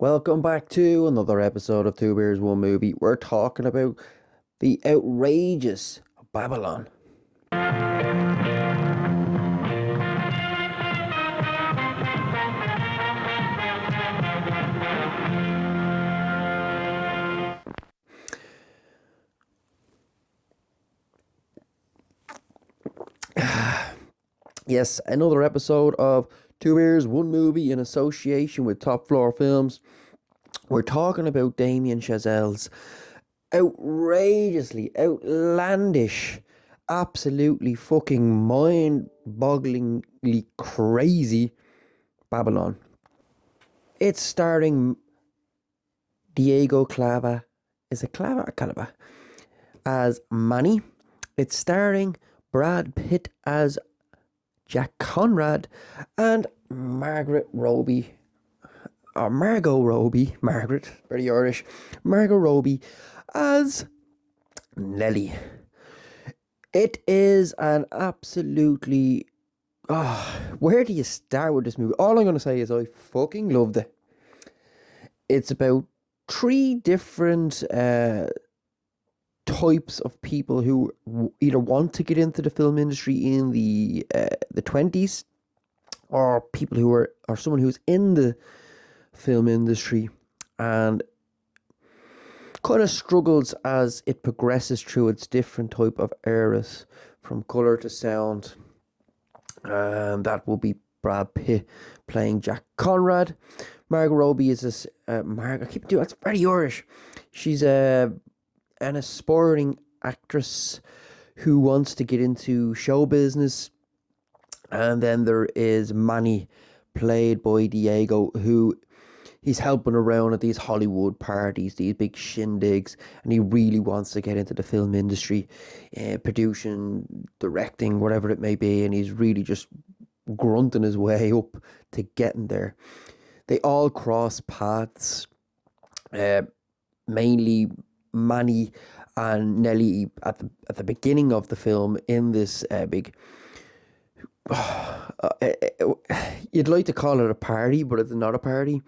Welcome back to another episode of Two Beers, One Movie. We're talking about the outrageous Babylon. Yes, another episode of Two Beers, One Movie in association with Top Floor Films. We're talking about Damien Chazelle's outrageously, outlandish, absolutely fucking mind-bogglingly crazy Babylon. It's starring Diego Clava. Is it Clava or Calava? As Manny. It's starring Brad Pitt as Jack Conrad and Margaret Robbie. Or Margot Robbie. Margaret, very Irish. Margot Robbie as Nelly. It is an absolutely. Where do you start with this movie? All I'm going to say is I fucking loved it. It's about three different types of people who either want to get into the film industry in the 20s, or people who are, or someone who's in the film industry and kind of struggles as it progresses through its different type of eras, from color to sound. And that will be Brad Pitt playing Jack Conrad. Margot Robbie is this I keep doing that's very Irish. She's an aspiring actress who wants to get into show business. And then there is Manny, played by Diego, who he's helping around at these Hollywood parties, these big shindigs, and he really wants to get into the film industry, producing, directing, whatever it may be, and he's really just grunting his way up to getting there. They all cross paths, mainly Manny and Nelly at the beginning of the film in this big. You'd like to call it a party, but it's not a party.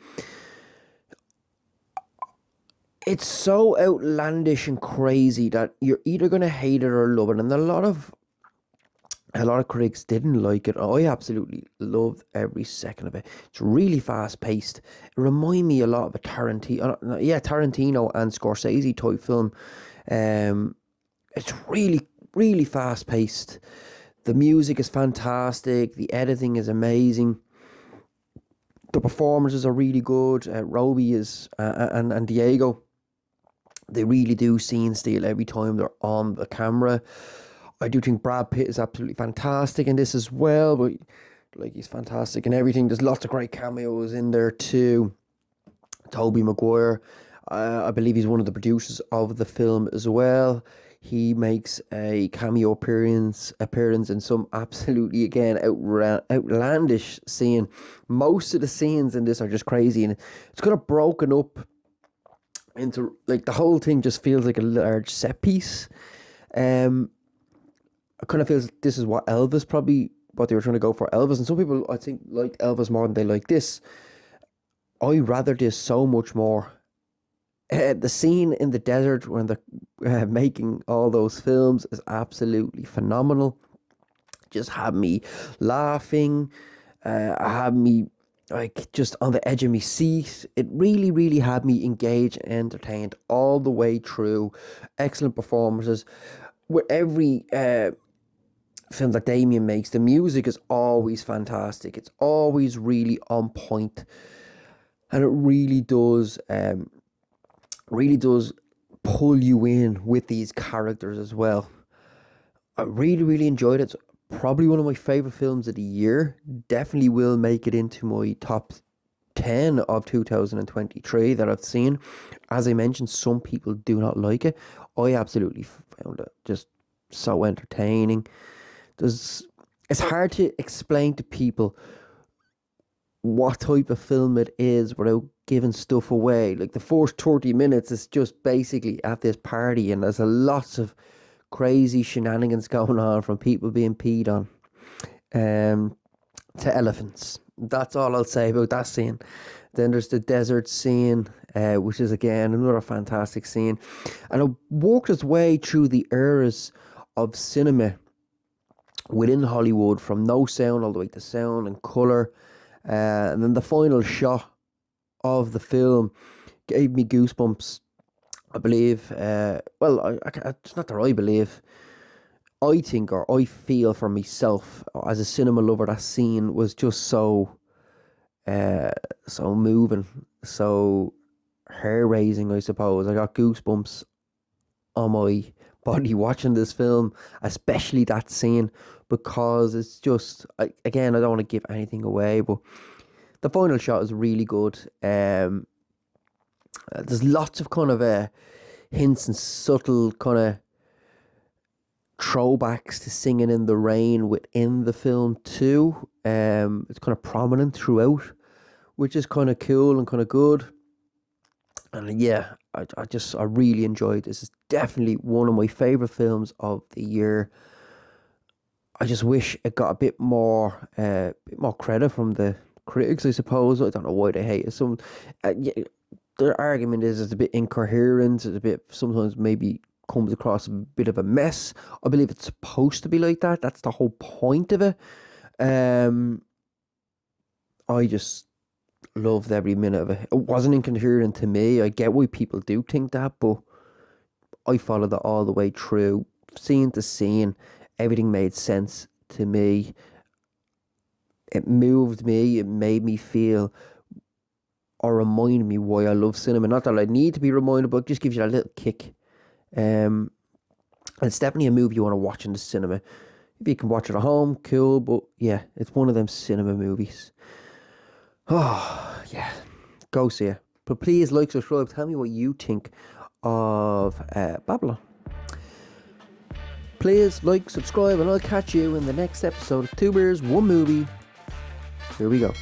It's so outlandish and crazy that you're either gonna hate it or love it, and a lot of critics didn't like it. I absolutely loved every second of it. It's really fast paced. It reminded me a lot of a Tarantino and Scorsese type film. It's really fast paced. The music is fantastic. The editing is amazing. The performances are really good. Roby is and Diego. They really do scene steal every time they're on the camera. I do think Brad Pitt is absolutely fantastic in this as well, but like he's fantastic in everything. There's lots of great cameos in there too. Tobey Maguire, I believe he's one of the producers of the film as well. He makes a cameo appearance in some absolutely again outlandish scene. Most of the scenes in this are just crazy, and it's kind of broken up into like the whole thing just feels like a large set piece. It kind of feels this is what Elvis probably what they were trying to go for Elvis, and some people I think liked Elvis more than they like this. I rather this so much more. The scene in the desert when they're making all those films is absolutely phenomenal. Just had me laughing. Had me like just on the edge of my seat. It really had me engaged and entertained all the way through. Excellent performances. With every film that Damien makes, the music is always fantastic. It's always really on point, and it really does pull you in with these characters as well. I really enjoyed it. It's probably one of my favorite films of the year. Definitely will make it into my top 10 of 2023 that I've seen. As I mentioned, some people do not like it. I absolutely found it just so entertaining. It's hard to explain to people what type of film it is without giving stuff away. Like the first 30 minutes is just basically at this party, and there's a lots of crazy shenanigans going on, from people being peed on to elephants. That's all I'll say about that scene. Then there's the desert scene, which is again another fantastic scene. And it worked its way through the eras of cinema within Hollywood, from no sound all the way to sound and colour. And then the final shot of the film gave me goosebumps. I believe, it's not that I believe, I think, or I feel for myself as a cinema lover, that scene was just so moving, so hair raising, I suppose. I got goosebumps on my body watching this film, especially that scene, because it's just, again, I don't want to give anything away, but the final shot is really good. There's lots of kind of hints and subtle kind of throwbacks to Singing in the Rain within the film too. It's kind of prominent throughout, which is kind of cool and kind of good. And yeah, I really enjoyed this. It's definitely one of my favorite films of the year. I just wish it got a bit more credit from the critics, I suppose. I don't know why they hate it. Yeah, their argument is it's a bit incoherent. It's a bit, sometimes maybe comes across a bit of a mess. I believe it's supposed to be like that. That's the whole point of it. I just loved every minute of it. It wasn't incoherent to me. I get why people do think that, but I followed it all the way through, scene to scene. Everything made sense to me. It moved me. It made me feel, or reminded me why I love cinema. Not that I need to be reminded, but it just gives you a little kick. It's definitely a movie you want to watch in the cinema. If you can watch it at home, cool. But yeah, it's one of them cinema movies. Oh yeah, go see it. But please like, subscribe. Tell me what you think of Babylon. Please like, subscribe, and I'll catch you in the next episode of Two Beers, One Movie. Here we go.